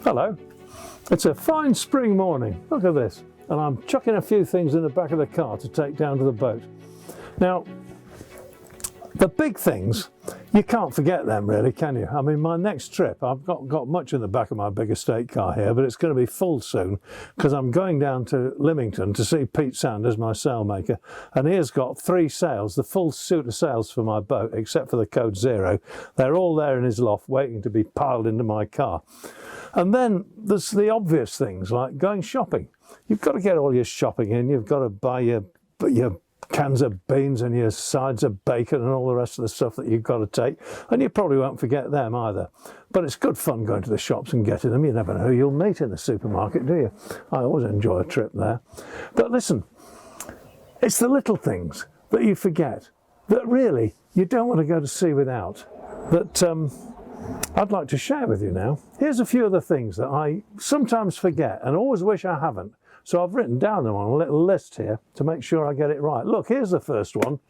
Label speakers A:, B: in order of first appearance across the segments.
A: Hello, it's a fine spring morning, look at this, and I'm chucking a few things in the back of the car to take down to the boat. Now, the big things, you can't forget them really, can you? I mean, my next trip, I've got much in the back of my big estate car here, but it's going to be full soon because I'm going down to Lymington to see Pete Sanders, my sailmaker, and he has got 3 sails, the full suit of sails for my boat, except for the Code Zero. They're all there in his loft waiting to be piled into my car. And then there's the obvious things like going shopping. You've got to get all your shopping in, you've got to buy your cans of beans and your sides of bacon and all the rest of the stuff that you've got to take, and you probably won't forget them either. But it's good fun going to the shops and getting them. You never know who you'll meet in the supermarket, do you? I always enjoy a trip there. But listen, it's the little things that you forget that really you don't want to go to sea without, that I'd like to share with you now. Here's a few of the things that I sometimes forget and always wish I haven't. So I've written down them on a little list here to make sure I get it right. Look, here's the first one.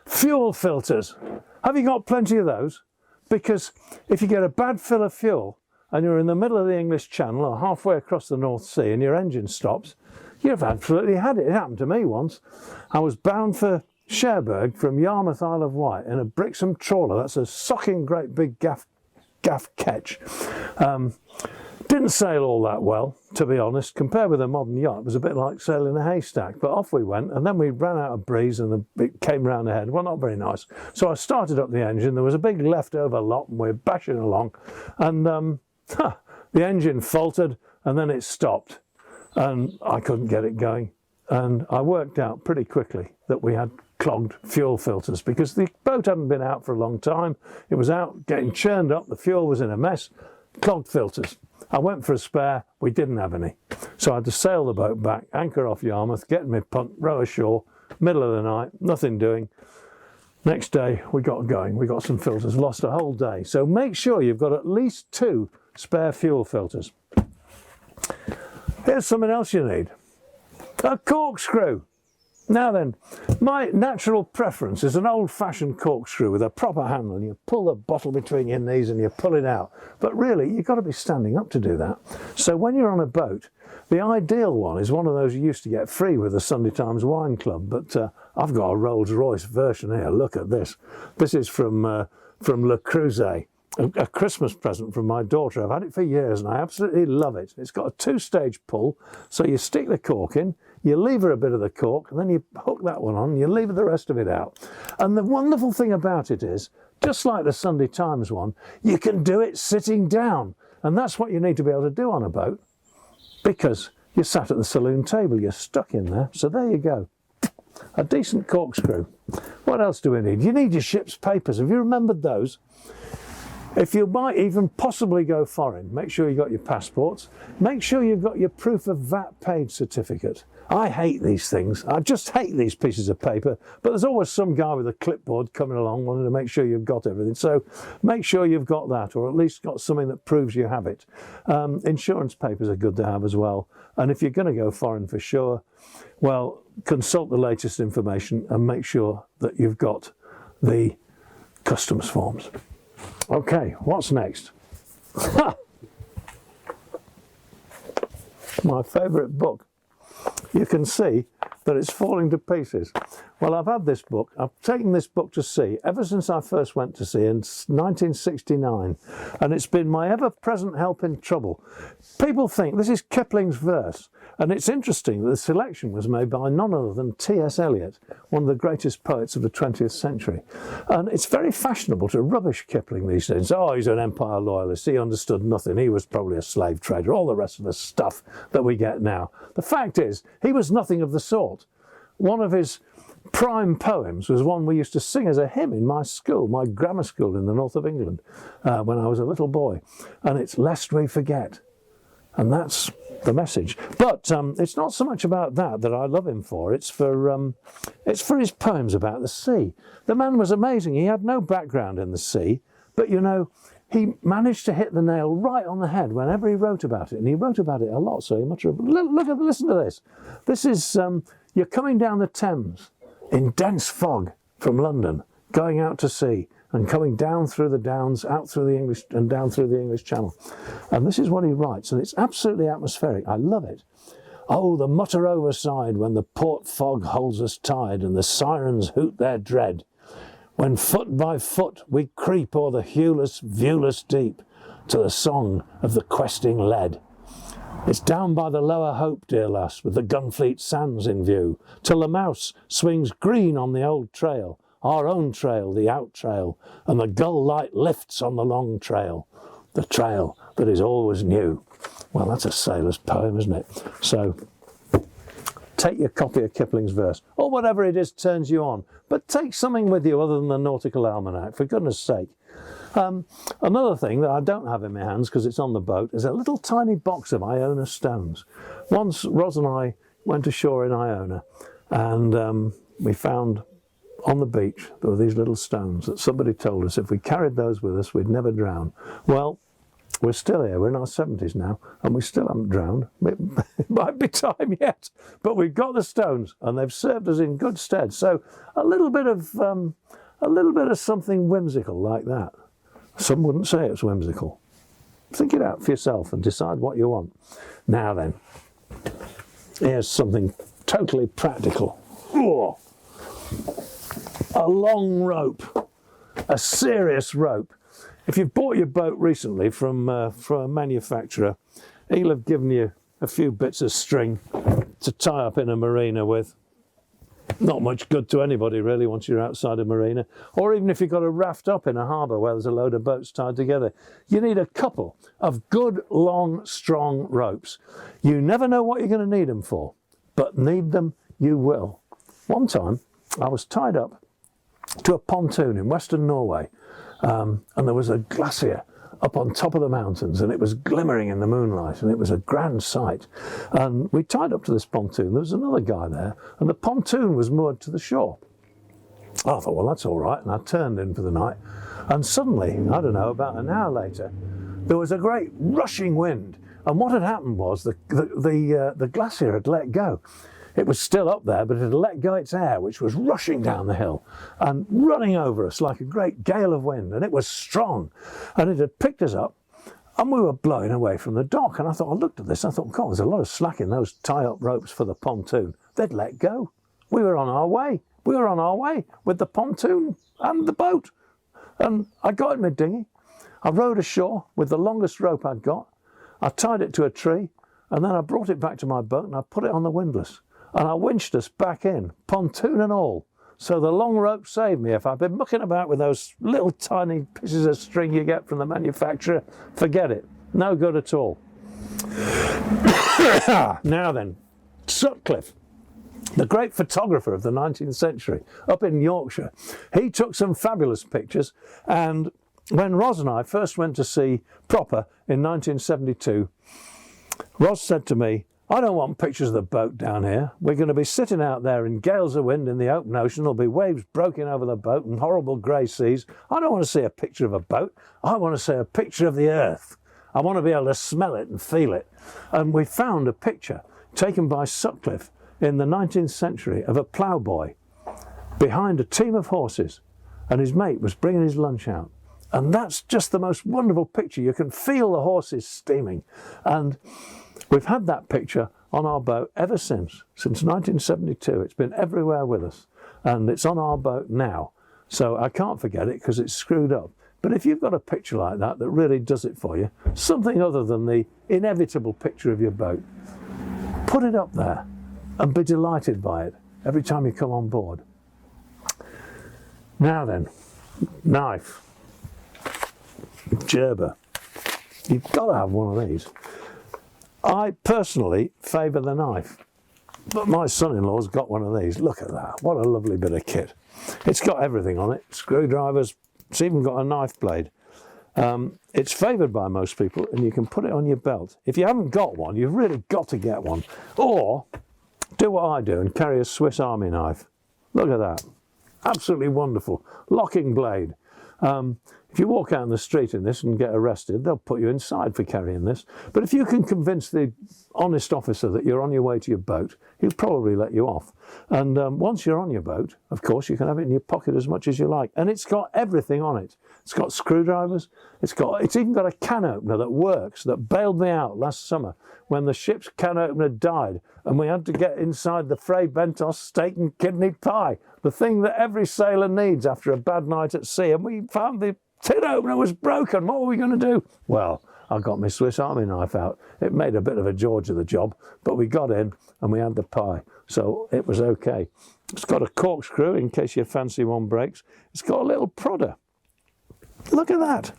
A: Fuel filters. Have you got plenty of those? Because if you get a bad fill of fuel and you're in the middle of the English Channel or halfway across the North Sea and your engine stops, you've absolutely had it. It happened to me once. I was bound for Cherbourg from Yarmouth, Isle of Wight in a Brixham trawler. That's a socking great big gaff ketch. Didn't sail all that well, to be honest. Compared with a modern yacht, it was a bit like sailing a haystack. But off we went, and then we ran out of breeze and it came round ahead. Well, not very nice. So I started up the engine. There was a big leftover lot, and we're bashing along. And the engine faltered, and then it stopped. And I couldn't get it going. And I worked out pretty quickly that we had clogged fuel filters because the boat hadn't been out for a long time. It was out getting churned up. The fuel was in a mess. Clogged filters. I went for a spare, we didn't have any. So I had to sail the boat back, anchor off Yarmouth, get in my punt, row ashore, middle of the night, nothing doing. Next day, we got going, we got some filters, lost a whole day. So make sure you've got at least 2 spare fuel filters. Here's something else you need. A corkscrew. Now then, my natural preference is an old-fashioned corkscrew with a proper handle, and you pull the bottle between your knees and you pull it out. But really, you've got to be standing up to do that. So when you're on a boat, the ideal one is one of those you used to get free with the Sunday Times Wine Club, but I've got a Rolls-Royce version here. Look at this. This is from Le Creuset. A Christmas present from my daughter. I've had it for years and I absolutely love it. It's got a 2-stage pull, so you stick the cork in, you lever a bit of the cork, and then you hook that one on, and you lever the rest of it out. And the wonderful thing about it is, just like the Sunday Times one, you can do it sitting down. And that's what you need to be able to do on a boat, because you're sat at the saloon table, you're stuck in there. So there you go. A decent corkscrew. What else do we need? You need your ship's papers. Have you remembered those? If you might even possibly go foreign, make sure you've got your passports. Make sure you've got your proof of VAT paid certificate. I hate these things. I just hate these pieces of paper. But there's always some guy with a clipboard coming along wanting to make sure you've got everything. So make sure you've got that, or at least got something that proves you have it. Insurance papers are good to have as well. And if you're going to go foreign for sure, well, consult the latest information and make sure that you've got the customs forms. Okay, what's next? My favourite book. You can see that it's falling to pieces. Well, I've had this book. I've taken this book to sea ever since I first went to sea in 1969. And it's been my ever-present help in trouble. People think this is Kipling's verse. And it's interesting that the selection was made by none other than T.S. Eliot, one of the greatest poets of the 20th century. And it's very fashionable to rubbish Kipling these days. Oh, he's an empire loyalist. He understood nothing. He was probably a slave trader. All the rest of the stuff that we get now. The fact is, he was nothing of the sort. One of his prime poems was one we used to sing as a hymn in my school, my grammar school in the north of England, when I was a little boy. And it's Lest We Forget. And that's the message. But it's not so much about that I love him for. It's for his poems about the sea. The man was amazing. He had no background in the sea, but you know, he managed to hit the nail right on the head whenever he wrote about it, and he wrote about it a lot. So he must have listen to this. This is you're coming down the Thames in dense fog from London, going out to sea, and coming down through the Downs, out through the English and down through the English Channel. And this is what he writes, and it's absolutely atmospheric. I love it. Oh, the mutter overside when the port fog holds us tied and the sirens hoot their dread. When foot by foot we creep o'er the hueless, viewless deep to the song of the questing lead. It's down by the lower Hope, dear lass, with the Gunfleet sands in view, till the mouse swings green on the old trail, our own trail, the out trail, and the gull light lifts on the long trail, the trail that is always new. Well, that's a sailor's poem, isn't it? So take your copy of Kipling's verse, or whatever it is turns you on, but take something with you other than the Nautical Almanac, for goodness sake. Another thing that I don't have in my hands because it's on the boat is a little tiny box of Iona stones. Once Ros and I went ashore in Iona, and we found on the beach there were these little stones that somebody told us if we carried those with us we'd never drown. Well, we're still here, we're in our 70s now, and we still haven't drowned. It might be time yet, but we've got the stones and they've served us in good stead. So a little bit of something whimsical like that. Some wouldn't say it's whimsical. Think it out for yourself and decide what you want. Now then, here's something totally practical. Oh, a long rope, a serious rope. If you've bought your boat recently from a manufacturer, he'll have given you a few bits of string to tie up in a marina with. Not much good to anybody really once you're outside a marina, or even if you've got a raft up in a harbour where there's a load of boats tied together. You need a couple of good, long, strong ropes. You never know what you're going to need them for, but need them you will. One time I was tied up to a pontoon in Western Norway, and there was a glacier up on top of the mountains, and it was glimmering in the moonlight, and it was a grand sight. And we tied up to this pontoon. There was another guy there, and the pontoon was moored to the shore. I thought, well, that's all right, and I turned in for the night. And suddenly, I don't know, about an hour later, there was a great rushing wind, and what had happened was the glacier had let go. It was still up there, but it had let go its air, which was rushing down the hill and running over us like a great gale of wind, and it was strong. And it had picked us up, and we were blowing away from the dock. And I looked at this, I thought, God, there's a lot of slack in those tie-up ropes for the pontoon. They'd let go. We were on our way. We were on our way with the pontoon and the boat. And I got in my dinghy. I rowed ashore with the longest rope I'd got. I tied it to a tree, and then I brought it back to my boat, and I put it on the windlass. And I winched us back in, pontoon and all. So the long rope saved me. If I'd been mucking about with those little tiny pieces of string you get from the manufacturer, forget it. No good at all. Now then, Sutcliffe, the great photographer of the 19th century, up in Yorkshire, he took some fabulous pictures. And when Ros and I first went to sea proper in 1972, Ros said to me, I don't want pictures of the boat down here. We're going to be sitting out there in gales of wind in the open ocean. There'll be waves broken over the boat and horrible grey seas. I don't want to see a picture of a boat. I want to see a picture of the earth. I want to be able to smell it and feel it. And we found a picture taken by Sutcliffe in the 19th century of a ploughboy behind a team of horses, and his mate was bringing his lunch out. And that's just the most wonderful picture. You can feel the horses steaming. And we've had that picture on our boat ever since 1972. It's been everywhere with us, and it's on our boat now. So I can't forget it because it's screwed up. But if you've got a picture like that that really does it for you, something other than the inevitable picture of your boat, put it up there and be delighted by it every time you come on board. Now then, knife. Gerber. You've got to have one of these. I personally favour the knife, but my son-in-law's got one of these. Look at that, what a lovely bit of kit. It's got everything on it, screwdrivers, it's even got a knife blade. It's favoured by most people, and you can put it on your belt. If you haven't got one, you've really got to get one. Or do what I do and carry a Swiss Army knife. Look at that, absolutely wonderful, locking blade. If you walk out in the street in this and get arrested, they'll put you inside for carrying this. But if you can convince the honest officer that you're on your way to your boat, he'll probably let you off. And once you're on your boat, of course, you can have it in your pocket as much as you like. And it's got everything on it. It's got screwdrivers. It's even got a can opener that works, that bailed me out last summer when the ship's can opener died and we had to get inside the Fray Bentos steak and kidney pie, the thing that every sailor needs after a bad night at sea. And we found the tin opener was broken. What were we going to do? Well, I got my Swiss Army knife out. It made a bit of a George of the job, but we got in and we had the pie. So it was okay. It's got a corkscrew in case your fancy one breaks. It's got a little prodder. Look at that.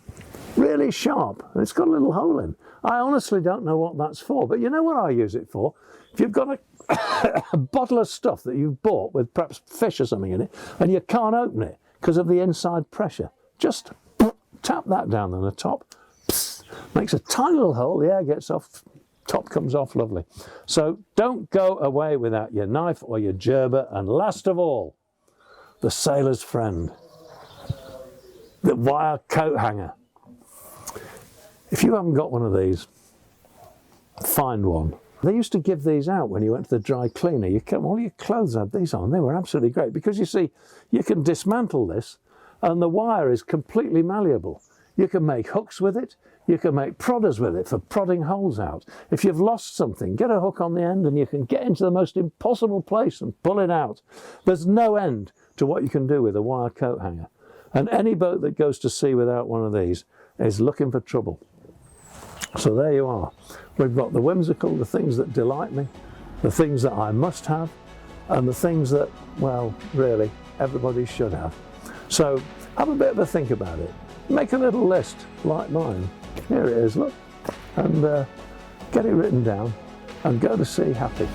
A: Really sharp. And it's got a little hole in. I honestly don't know what that's for, but you know what I use it for? If you've got a bottle of stuff that you've bought with perhaps fish or something in it and you can't open it because of the inside pressure, just tap that down on the top. Makes a tiny little hole, the air gets off, top comes off lovely. So don't go away without your knife or your Gerber, and last of all, the sailor's friend, the wire coat hanger. If you haven't got one of these, find one. They used to give these out when you went to the dry cleaner. All your clothes had these on. They were absolutely great because you see, you can dismantle this and the wire is completely malleable. You can make hooks with it. You can make prodders with it for prodding holes out. If you've lost something, get a hook on the end and you can get into the most impossible place and pull it out. There's no end to what you can do with a wire coat hanger. And any boat that goes to sea without one of these is looking for trouble. So there you are. We've got the whimsical, the things that delight me, the things that I must have, and the things that, well, really, everybody should have. So have a bit of a think about it. Make a little list like mine. Here it is, look. And get it written down and go to sea happy.